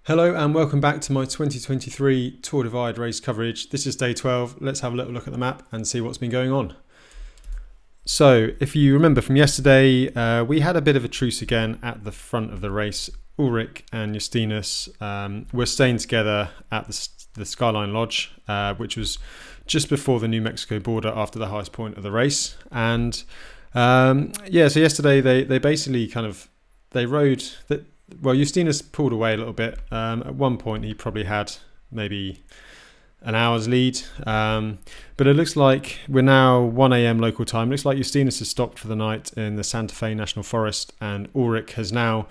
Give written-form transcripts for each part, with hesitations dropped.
Hello and welcome back to my 2023 Tour Divide race coverage. This is day 12. Let's have a little look at the map and see what's been going on. So if you remember from yesterday, we had a bit of a truce again at the front of the race. Ulrich and Justinus were staying together at the Skyline Lodge, which was just before the New Mexico border after the highest point of the race. And yeah, so yesterday they basically they rode that. Well, Justinus pulled away a little bit. At one point, he probably had maybe an hour's lead. But it looks like we're now 1 a.m. local time. It looks like Justinus has stopped for the night in the Santa Fe National Forest, and Ulrich has now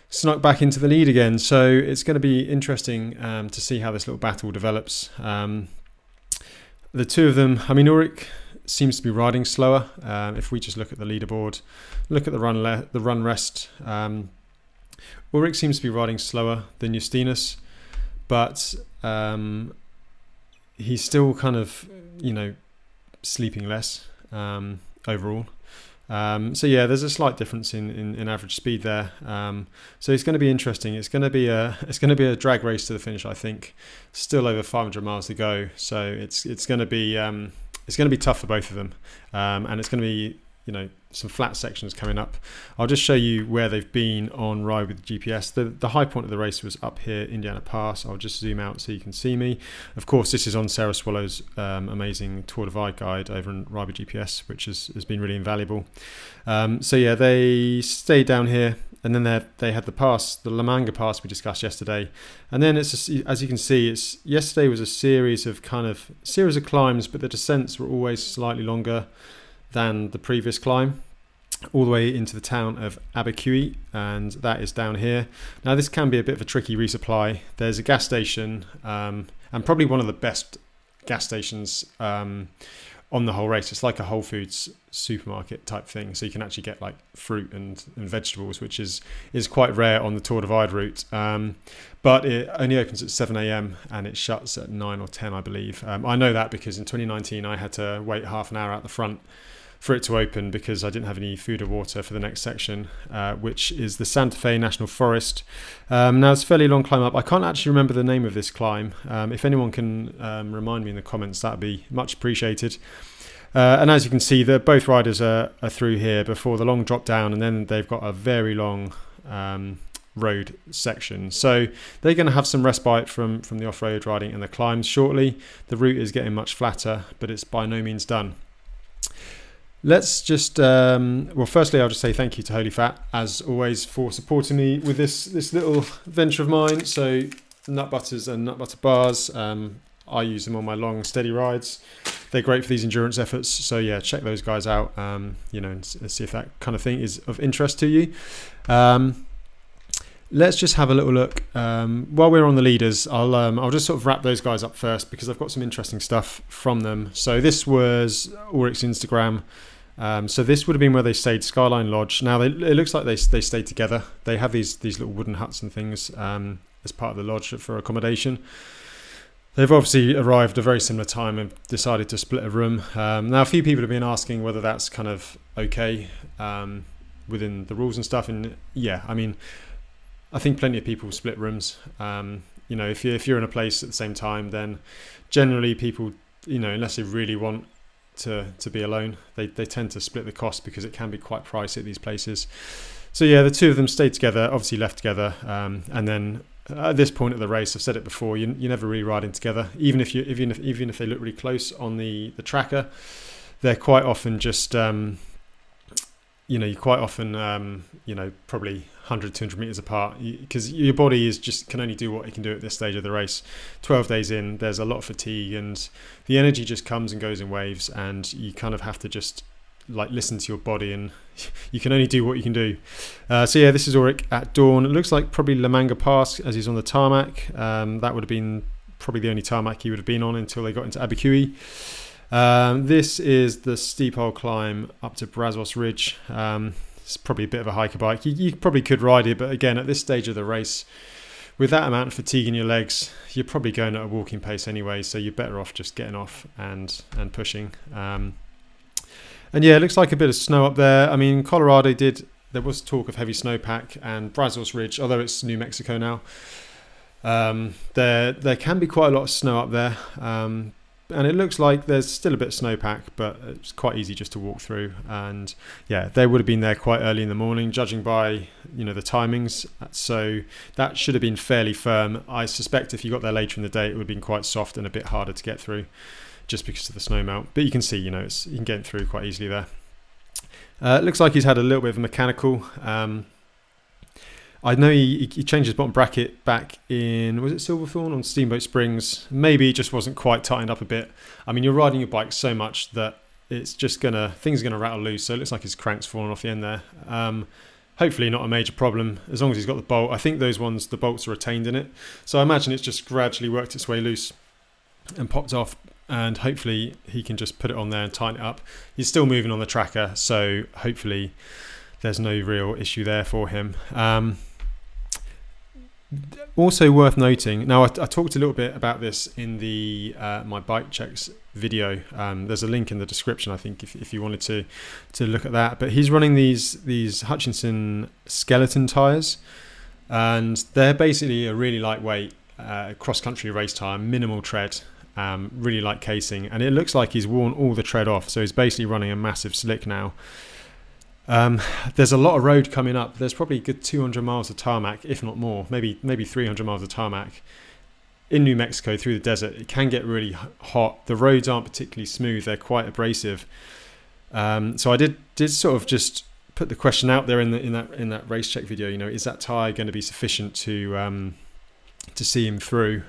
snuck back into the lead again. So it's going to be interesting to see how this little battle develops. The two of them, I mean, Ulrich seems to be riding slower. If we just look at the leaderboard, look at the run rest. Ulrich seems to be riding slower than Justinus, but he's still kind of, sleeping less overall. So yeah, there's a slight difference in average speed there. So it's going to be interesting. It's going to be a drag race to the finish, I think. Still over 500 miles to go, so it's going to be tough for both of them, and it's going to be some flat sections coming up. I'll just show you where they've been on Ride with GPS. The high point of the race was up here, Indiana Pass. I'll just zoom out so you can see me. Of course, this is on Sarah Swallow's amazing Tour Divide guide over on Ride with GPS, which has been really invaluable. So yeah, they stayed down here, and then they had the pass, the La Manga Pass we discussed yesterday. And then as you can see, yesterday was a series of climbs, but the descents were always slightly longer than the previous climb, all the way into the town of Abiquiu, and that is down here. Now this can be a bit of a tricky resupply. There's a gas station, and probably one of the best gas stations on the whole race. It's like a Whole Foods supermarket type thing, so you can actually get like fruit and vegetables, which is quite rare on the Tour Divide route. But it only opens at 7 a.m. and it shuts at 9 or 10, I believe. I know that because in 2019 I had to wait half an hour out the front for it to open because I didn't have any food or water for the next section, which is the Santa Fe National Forest. Now it's a fairly long climb up. I can't actually remember the name of this climb. If anyone can remind me in the comments, that'd be much appreciated. And as you can see, both riders are through here before the long drop down, and then they've got a very long road section. So they're going to have some respite from the off-road riding and the climbs shortly. The route is getting much flatter, but it's by no means done. Let's just, well, firstly, I'll just say thank you to Holyfat, as always, for supporting me with this little venture of mine. So nut butters and nut butter bars, I use them on my long, steady rides. They're great for these endurance efforts. So yeah, check those guys out, and see if that kind of thing is of interest to you. Let's just have a little look. While we're on the leaders, I'll just sort of wrap those guys up first because I've got some interesting stuff from them. So this was Ulrich's Instagram. So this would have been where they stayed, Skyline Lodge. Now it looks like they stayed together. They have these little wooden huts and things as part of the lodge for accommodation. They've obviously arrived at a very similar time and decided to split a room. Now a few people have been asking whether that's kind of okay within the rules and stuff. And yeah, I mean, I think plenty of people split rooms. If you're in a place at the same time, then generally people, unless they really want to be alone, they tend to split the cost because it can be quite pricey at these places. So yeah, the two of them stayed together, obviously left together, and then at this point of the race, I've said it before, you're never really riding together. Even if they look really close on the tracker, they're quite often just you're quite often probably 100-200 meters apart, because your body can only do what it can do at this stage of the race. 12 days in, there's a lot of fatigue, and the energy just comes and goes in waves, and you kind of have to just listen to your body, and you can only do what you can do. So yeah, this is Ulrich at dawn. It looks like probably La Manga Pass, as he's on the tarmac. That would have been probably the only tarmac he would have been on until they got into Abiquiu. This is the steep old climb up to Brazos Ridge. It's probably a bit of a hiker bike. You probably could ride it, but again, at this stage of the race, with that amount of fatigue in your legs, you're probably going at a walking pace anyway, so you're better off just getting off and pushing. And yeah, it looks like a bit of snow up there. I mean, Colorado there was talk of heavy snowpack, and Brazos Ridge, although it's New Mexico now, There can be quite a lot of snow up there, and it looks like there's still a bit of snowpack, but it's quite easy just to walk through. And yeah, they would have been there quite early in the morning, judging by the timings. So that should have been fairly firm. I suspect if you got there later in the day, it would have been quite soft and a bit harder to get through, just because of the snow melt. But you can see, you can get through quite easily there. It looks like he's had a little bit of a mechanical. I know he changed his bottom bracket back in, was it Silverthorne on Steamboat Springs? Maybe it just wasn't quite tightened up a bit. I mean, you're riding your bike so much that it's just things are gonna rattle loose. So it looks like his crank's fallen off the end there. Hopefully not a major problem, as long as he's got the bolt. I think those ones, the bolts are retained in it. So I imagine it's just gradually worked its way loose and popped off. And hopefully he can just put it on there and tighten it up. He's still moving on the tracker, so hopefully there's no real issue there for him. Also worth noting, now I talked a little bit about this in the my bike checks video. There's a link in the description, I think, if you wanted to look at that. But he's running these Hutchinson skeleton tires, and they're basically a really lightweight cross-country race tire, minimal tread, really light casing, and it looks like he's worn all the tread off, so he's basically running a massive slick now. There's a lot of road coming up. There's probably a good 200 miles of tarmac, if not more, maybe 300 miles of tarmac in New Mexico through the desert. It can get really hot. The roads aren't particularly smooth. They're quite abrasive. So I did sort of just put the question out there in that race check video. Is that tire going to be sufficient to see him through?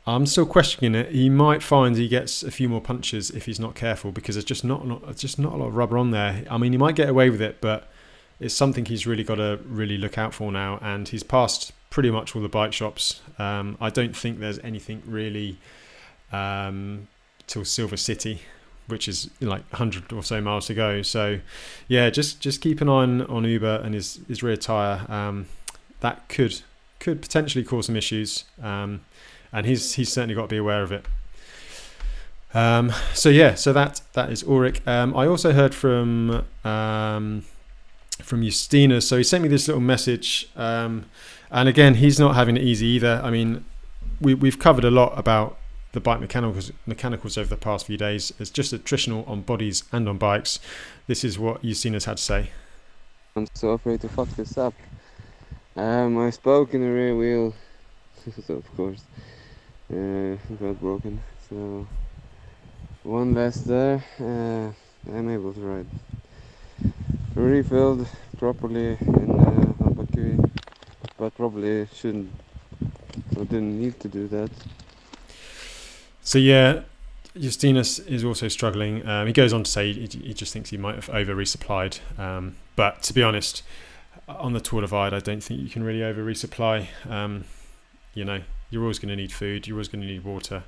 I'm still questioning it. He might find he gets a few more punches if he's not careful, because there's just not a lot of rubber on there. I mean, he might get away with it, but it's something he's really got to look out for now. And he's passed pretty much all the bike shops. I don't think there's anything really till Silver City, which is like 100 or so miles to go. So yeah, just keep an eye on Uber and his rear tire. That could potentially cause some issues. And he's certainly got to be aware of it. So that is Ulrich. I also heard from Justinus. So he sent me this little message, and again, he's not having it easy either. I mean, we've covered a lot about the bike mechanicals over the past few days. It's just attritional on bodies and on bikes. This is what Justinus had to say. I'm so afraid to fuck this up. I spoke in the rear wheel, so of course. Got broken, so one less there. I'm able to ride refilled properly in Bakui, but probably shouldn't, or didn't need to do that. So yeah, Justinus is also struggling. He goes on to say he just thinks he might have over resupplied, but to be honest, on the Tour Divide, I don't think you can really over resupply. You're always going to need food, you're always going to need water,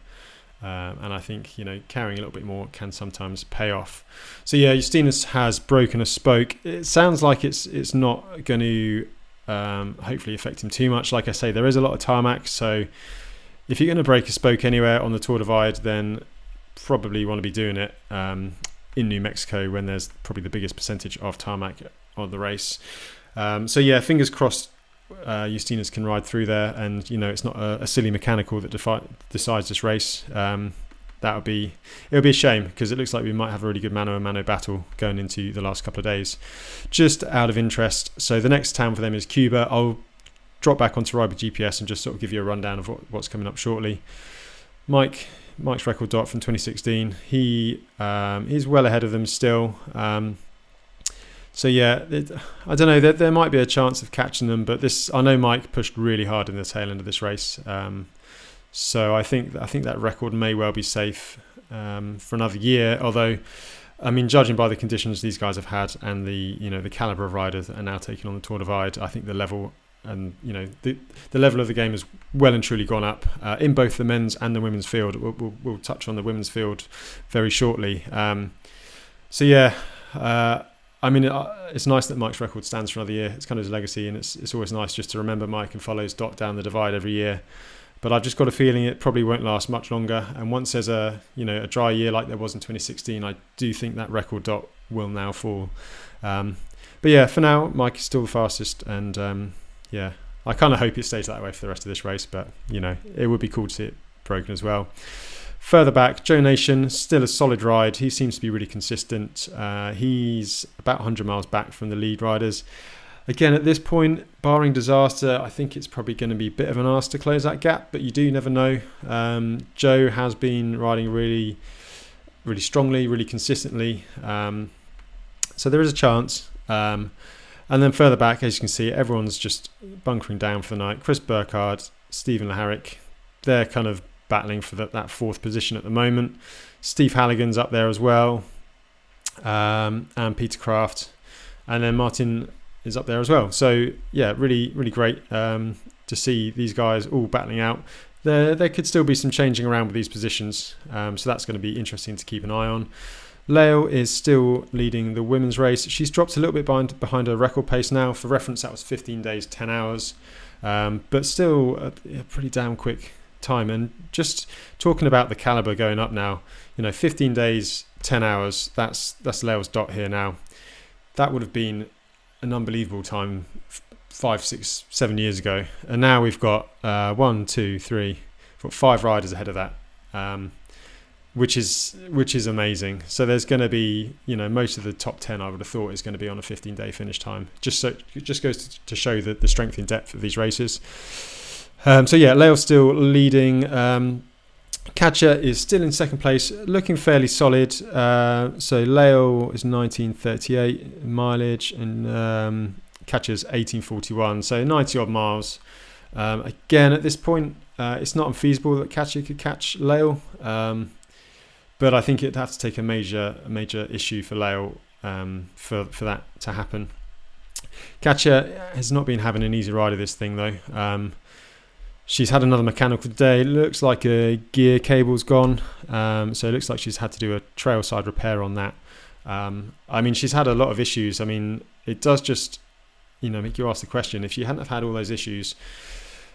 and I think carrying a little bit more can sometimes pay off. So yeah, Justinus has broken a spoke. It sounds like it's not going to hopefully affect him too much. Like I say, there is a lot of tarmac, so if you're going to break a spoke anywhere on the Tour Divide, then probably you want to be doing it in New Mexico, when there's probably the biggest percentage of tarmac on the race. So yeah, fingers crossed Justinus can ride through there, and it's not a silly mechanical that decides this race. It'll be a shame, because it looks like we might have a really good mano-a-mano battle going into the last couple of days. Just out of interest, so the next town for them is Cuba. I'll drop back onto Ride with GPS and just sort of give you a rundown of what's coming up shortly. Mike's record dot from 2016. He's well ahead of them still. So yeah, I don't know. There might be a chance of catching them, but I know Mike pushed really hard in the tail end of this race. So I think that record may well be safe for another year. Although, I mean, judging by the conditions these guys have had and the caliber of riders that are now taking on the Tour Divide, I think the level and the level of the game has well and truly gone up in both the men's and the women's field. We'll touch on the women's field very shortly. So yeah. I mean, it's nice that Mike's record stands for another year. It's kind of his legacy, and it's always nice just to remember Mike and follow his dot down the divide every year. But I've just got a feeling it probably won't last much longer. And once there's a dry year like there was in 2016, I do think that record dot will now fall. But yeah, for now, Mike is still the fastest, and yeah, I kind of hope it stays that way for the rest of this race, but you know, it would be cool to see it broken as well. Further back, Joe Nation, still a solid ride. He seems to be really consistent. He's about 100 miles back from the lead riders. Again, at this point, barring disaster, I think it's probably going to be a bit of an ask to close that gap, but you do never know. Joe has been riding really, really strongly, really consistently. So there is a chance. And then further back, as you can see, everyone's just bunkering down for the night. Chris Burkhardt, Stephen Laharick, they're kind of battling for that fourth position at the moment. Steve Halligan's up there as well, and Peter Kraft, and then Martin is up there as well. So yeah, really, really great to see these guys all battling out. There could still be some changing around with these positions, so that's going to be interesting to keep an eye on. Lael is still leading the women's race. She's dropped a little bit behind her record pace now. For reference, that was 15 days, 10 hours, but still a pretty damn quick time. And just talking about the caliber going up now, you know, 15 days, 10 hours, that's Lael's dot here now. That would have been an unbelievable time 5, 6, 7 years ago, and now we've got 1, 2, 3, we've got 5 riders ahead of that, which is amazing. So there's going to be, you know, most of the top 10 I would have thought is going to be on a 15-day finish time. It just goes to show the strength and depth of these races. So yeah, Lael's still leading. Katja is still in second place, looking fairly solid. So Lael is 1938 mileage, and Katja's 1841, so 90 odd miles. Again, at this point, it's not unfeasible that Katja could catch Lael, but I think it'd have to take a major issue for Lael for that to happen. Katja has not been having an easy ride of this thing though. She's had another mechanical day. It looks like a gear cable's gone, so it looks like she's had to do a trail side repair on that. I mean, she's had a lot of issues. I mean, it does just, you know, make you ask the question, if she hadn't have had all those issues,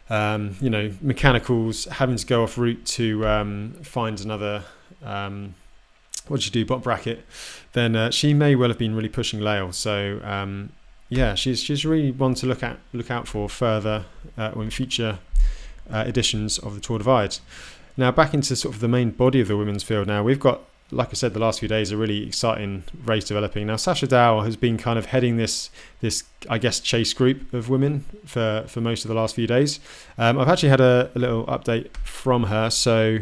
you know, mechanicals, having to go off route to find another, what did she do, bottom bracket, then she may well have been really pushing Lael. So yeah, she's really one to look out for further in future editions of the Tour Divide. Now back into sort of the main body of the women's field. Now we've got, like I said, the last few days a really exciting race developing. Now Sasha Dow has been kind of heading this I guess chase group of women for most of the last few days. I've actually had a little update from her. So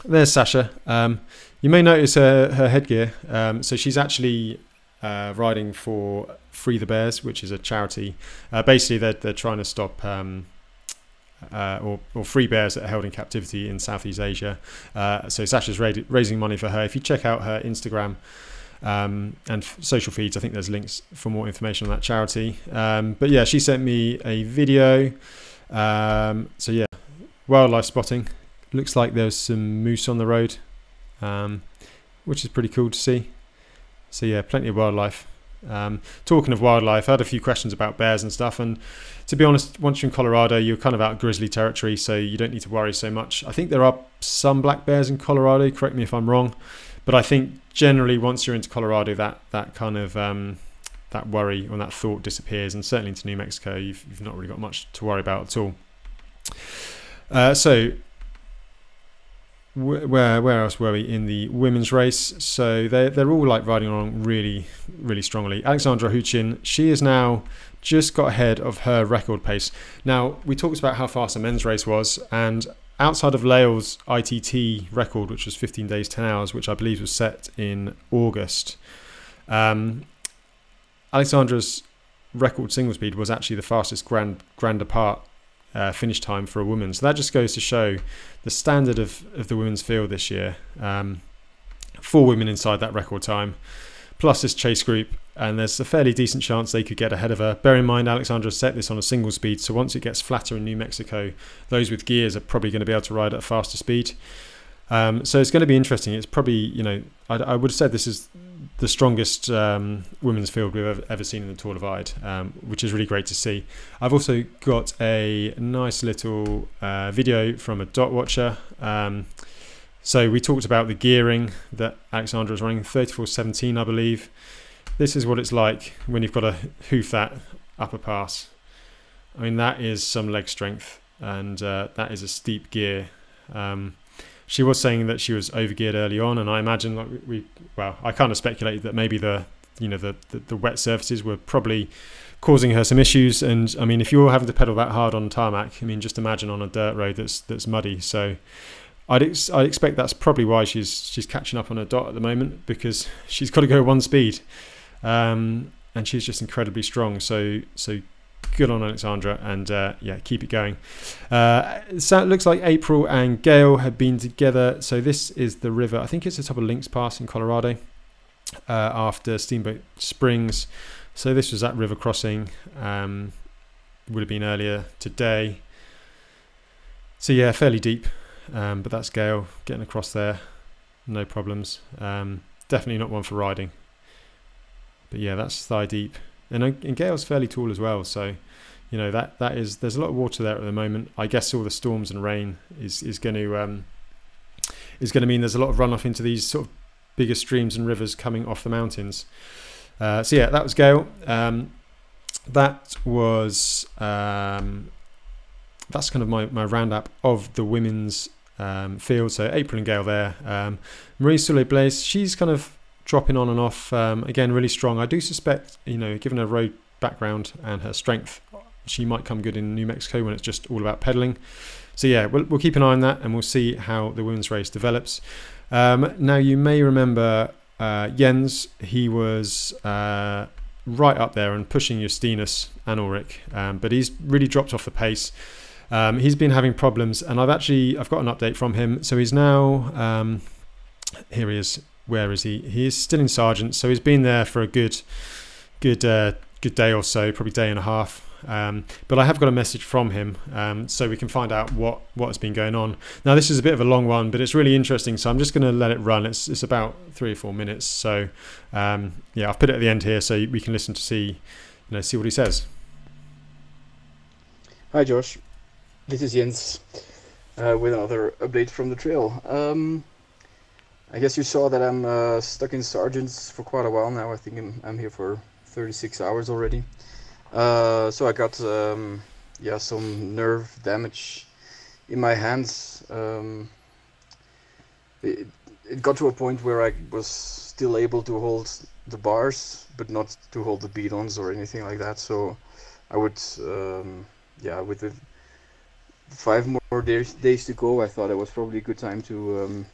there's Sasha. You may notice her headgear. So she's actually riding for Free the Bears, which is a charity. Basically they're trying to stop or free bears that are held in captivity in Southeast Asia. So Sasha's raising money for her. If you check out her Instagram and social feeds, I think there's links for more information on that charity. But yeah, she sent me a video. So yeah, wildlife spotting. Looks like there's some moose on the road, which is pretty cool to see. So yeah, plenty of wildlife. Talking of wildlife, I had a few questions about bears and stuff, and to be honest, once you're in Colorado, you're kind of out of grizzly territory, so you don't need to worry so much. I think there are some black bears in Colorado, correct me if I'm wrong, but I think generally once you're into Colorado, that kind of that worry or that thought disappears, and certainly into New Mexico, you've not really got much to worry about at all. So where else were we in the women's race? So they're all like riding along really, really strongly. Alexandra Huchin, she is now just got ahead of her record pace. Now we talked about how fast the men's race was, and outside of Lael's ITT record, which was 15 days 10 hours, which I believe was set in August, Alexandra's record single speed was actually the fastest grand depart finish time for a woman. So that just goes to show the standard of the women's field this year. 4 women inside that record time, plus this chase group, and there's a fairly decent chance they could get ahead of her. Bear in mind, Alexandra set this on a single speed, so once it gets flatter in New Mexico, those with gears are probably going to be able to ride at a faster speed. So it's going to be interesting. It's probably, you know, I would have said this is the strongest women's field we've ever seen in the Tour Divide, which is really great to see. I've also got a nice little video from a dot watcher. So we talked about the gearing that Alexandra is running, 34.17 I believe. This is what it's like when you've got to hoof that upper pass. I mean, that is some leg strength, and that is a steep gear. She was saying that she was overgeared early on, and I imagine, like well, I kind of speculated that maybe the wet surfaces were probably causing her some issues. And I mean, if you're having to pedal that hard on tarmac, I mean, just imagine on a dirt road that's muddy. So I'd expect that's probably why she's catching up on her dot at the moment, because she's got to go one speed, and she's just incredibly strong. So good on Alexandra, and yeah, keep it going. So it looks like April and Gail have been together. So this is the river, I think it's the top of Lynx Pass in Colorado, after Steamboat Springs. So this was that river crossing, would have been earlier today. So yeah, fairly deep, but that's Gail getting across there, no problems. Definitely not one for riding, but yeah, that's thigh deep. And Gail's fairly tall as well, so you know that is, there's a lot of water there at the moment. I guess all the storms and rain is going to mean there's a lot of runoff into these sort of bigger streams and rivers coming off the mountains. So yeah, that was Gail. That was that's kind of my roundup of the women's field. So April and Gail there. Marie Soule-Blaise, she's kind of dropping on and off, again really strong. I do suspect, you know, given her road background and her strength, she might come good in New Mexico when it's just all about pedaling. So yeah, we'll keep an eye on that, and we'll see how the women's race develops. Now you may remember Jens, he was right up there and pushing Justinus and Ulrich, but he's really dropped off the pace. He's been having problems, and I've got an update from him. So he's now here he is. Where is he? He is still in Sargent, so he's been there for a good day or so, probably day and a half. But I have got a message from him, so we can find out what has been going on. Now this is a bit of a long one, but it's really interesting, so I'm just going to let it run. It's about 3 or 4 minutes, so yeah, I've put it at the end here so we can listen to see what he says. Hi Josh, this is Jens with another update from the trail. I guess you saw that I'm stuck in Sargent's for quite a while now. I think I'm here for 36 hours already. So I got yeah, some nerve damage in my hands. It got to a point where I was still able to hold the bars, but not to hold the beat-ons or anything like that. So I would, yeah, with the 5 more days to go, I thought it was probably a good time to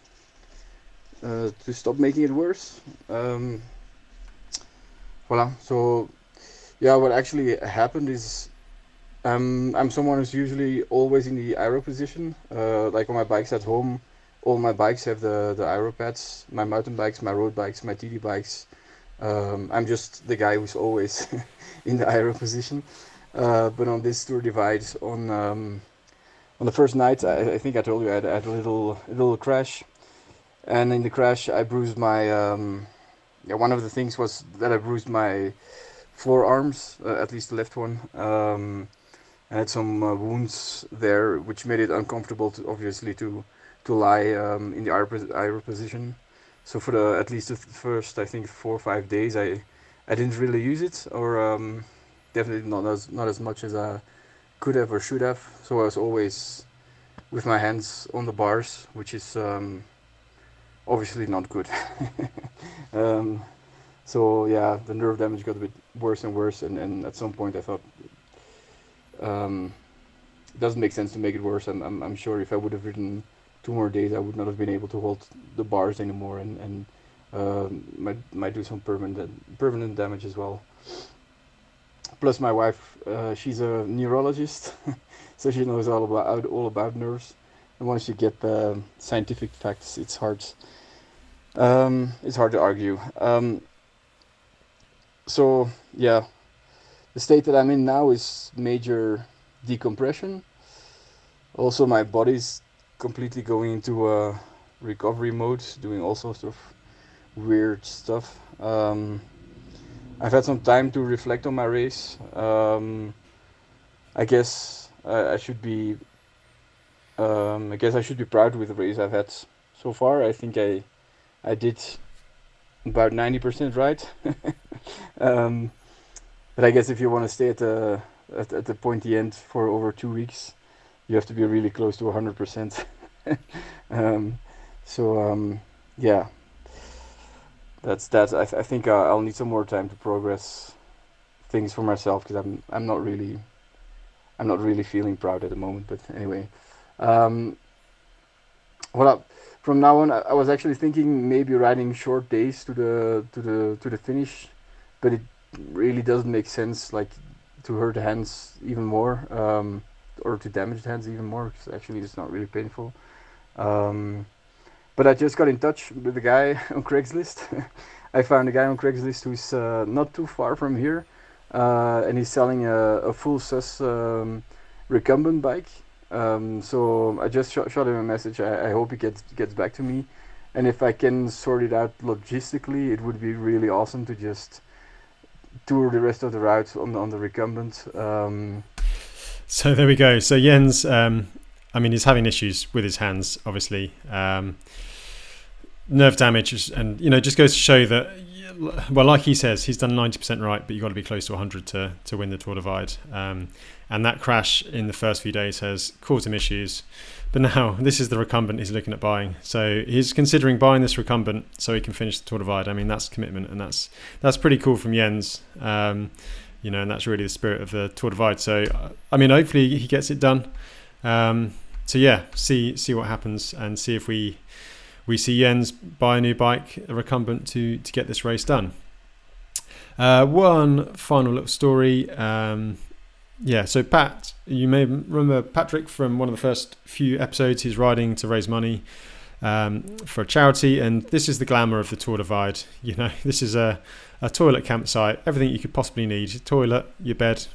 stop making it worse. Voila. So yeah, what actually happened is I'm someone who's usually always in the aero position. Like on my bikes at home, all my bikes have the aero pads. My mountain bikes, my road bikes, my TD bikes. I'm just the guy who's always in the aero position. But on this Tour Divide, on the first night, I think I told you I had a little crash. And in the crash, I bruised my. Yeah, one of the things was that I bruised my forearms, at least the left one. I had some wounds there, which made it uncomfortable, obviously, to lie in the aero position. So for at least the first, I think, 4 or 5 days, I didn't really use it, or definitely not as much as I could have or should have. So I was always with my hands on the bars, which is obviously not good. So yeah, the nerve damage got a bit worse and worse, and at some point I thought it doesn't make sense to make it worse. And I'm sure if I would have ridden 2 more days, I would not have been able to hold the bars anymore, and might do some permanent damage as well. Plus my wife, she's a neurologist, so she knows all about nerves. And once you get the scientific facts, it's hard to argue. So yeah, the state that I'm in now is major decompression. Also, my body's completely going into a recovery mode, doing all sorts of weird stuff. I've had some time to reflect on my race. I guess I should be. I guess I should be proud with the race I've had so far. I think I did about 90% right. But I guess if you want to stay at the at the pointy end for over 2 weeks, you have to be really close to 100%. Yeah, that's that. I think I'll need some more time to progress things for myself, because I'm not really feeling proud at the moment. But anyway, from now on, I was actually thinking maybe riding short days to the finish, but it really doesn't make sense, like, to hurt the hands even more, or to damage the hands even more, because actually it's not really painful. But I just got in touch with a guy on Craigslist. I found a guy on Craigslist who's not too far from here, and he's selling a full sus recumbent bike. So I just shot him a message. I hope he gets back to me, and if I can sort it out logistically, it would be really awesome to just tour the rest of the route on the recumbent. So there we go. So Jens, I mean, he's having issues with his hands, obviously. Nerve damage, and just goes to show that, well, like he says, he's done 90% right, but you've got to be close to 100 to win the Tour Divide. And that crash in the first few days has caused him issues. But now this is the recumbent he's looking at buying. So he's considering buying this recumbent so he can finish the Tour Divide. I mean, that's commitment, and that's pretty cool from Jens. And that's really the spirit of the Tour Divide. So I mean, hopefully he gets it done. So yeah, see what happens, and see if we see Jens buy a new bike, a recumbent, to get this race done. One final little story. So Pat, you may remember Patrick from one of the first few episodes. He's riding to raise money for a charity, and this is the glamour of the Tour Divide. This is a toilet campsite, everything you could possibly need: your toilet, your bed,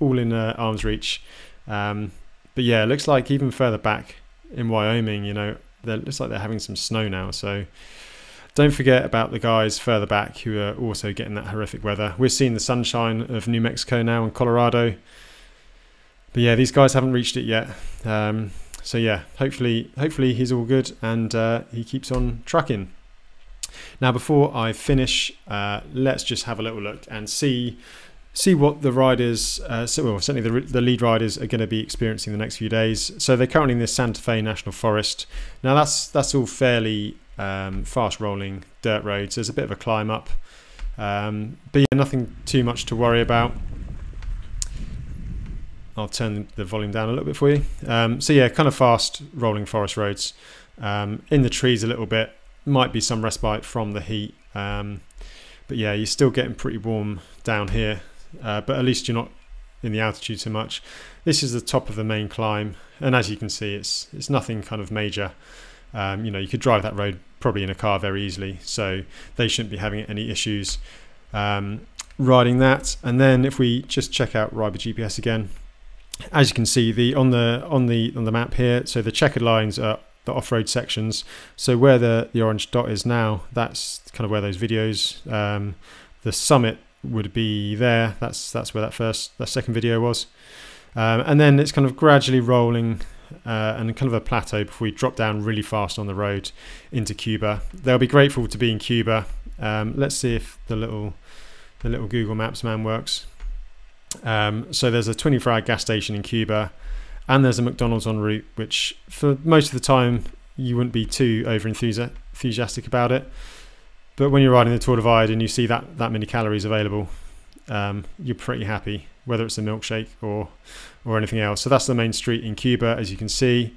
all in arm's reach. But yeah, it looks like even further back in Wyoming, it looks like they're having some snow now. So don't forget about the guys further back who are also getting that horrific weather. We're seeing the sunshine of New Mexico now and Colorado. But yeah, these guys haven't reached it yet. So yeah, hopefully he's all good, and he keeps on trucking. Now, before I finish, let's just have a little look and see what the riders, certainly the lead riders, are going to be experiencing the next few days. So they're currently in this Santa Fe National Forest. Now that's all fairly fast rolling dirt roads. There's a bit of a climb up, but yeah, nothing too much to worry about. I'll turn the volume down a little bit for you. So yeah, kind of fast rolling forest roads. In the trees a little bit. Might be some respite from the heat, but yeah, you're still getting pretty warm down here. But at least you're not in the altitude too much. This is the top of the main climb, and as you can see, it's nothing kind of major. You could drive that road probably in a car very easily, so they shouldn't be having any issues riding that. And then if we just check out Ride with GPS again, as you can see, on the map here, so the checkered lines are the off-road sections. So where the orange dot is now, that's kind of where those videos, the summit would be there. That's where that second video was, and then it's kind of gradually rolling and kind of a plateau before we drop down really fast on the road into Cuba. They'll be grateful to be in Cuba. Let's see if the little Google Maps man works. So there's a 24-hour gas station in Cuba, and there's a McDonald's en route, which for most of the time you wouldn't be too over enthusiastic about it. But when you're riding the Tour Divide and you see that many calories available, you're pretty happy, whether it's a milkshake or anything else. So that's the main street in Cuba, as you can see.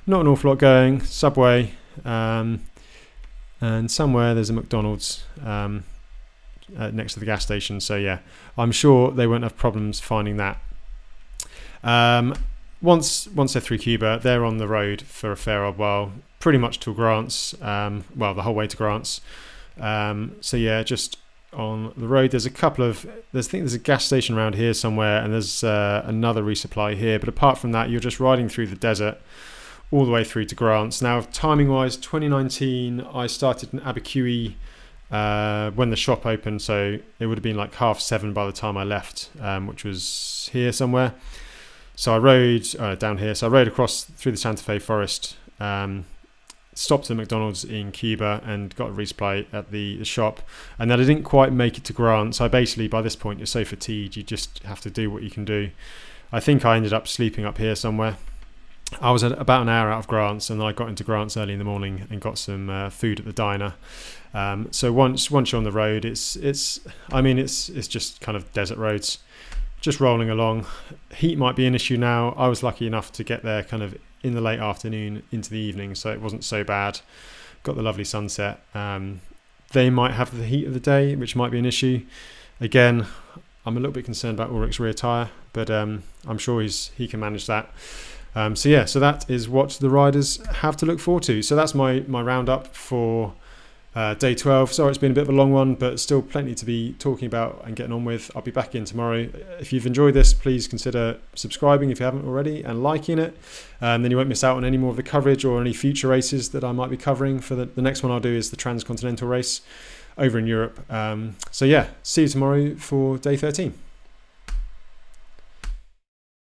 Not an awful lot going. Subway, and somewhere there's a McDonald's next to the gas station. So yeah, I'm sure they won't have problems finding that. Once they're through Cuba, they're on the road for a fair old while, pretty much till Grants. Well, the whole way to Grants. So yeah, just on the road, there's a couple of, I think there's a gas station around here somewhere, and there's another resupply here. But apart from that, you're just riding through the desert all the way through to Grants. Now, timing wise, 2019, I started in Abiquiu when the shop opened, so it would have been like 7:30 by the time I left, which was here somewhere. So I rode down here. So I rode across through the Santa Fe forest, stopped at McDonald's in Cuba and got a resupply at the shop, and then I didn't quite make it to Grant. So basically by this point you're so fatigued you just have to do what you can do. I think I ended up sleeping up here somewhere. I was about an hour out of Grant's, and then I got into Grant's early in the morning and got some food at the diner. So once you're on the road, it's just kind of desert roads, just rolling along. Heat might be an issue now. I was lucky enough to get there kind of in the late afternoon into the evening, so it wasn't so bad. Got the lovely sunset. They might have the heat of the day, which might be an issue. Again, I'm a little bit concerned about Ulrich's rear tyre, but I'm sure he can manage that. So that is what the riders have to look forward to. So that's my roundup for day 12. Sorry, it's been a bit of a long one, but still plenty to be talking about and getting on with. I'll be back in tomorrow. If you've enjoyed this, please consider subscribing if you haven't already and liking it. Then you won't miss out on any more of the coverage or any future races that I might be covering. For the next one I'll do is the Transcontinental race over in Europe. So yeah, see you tomorrow for day 13.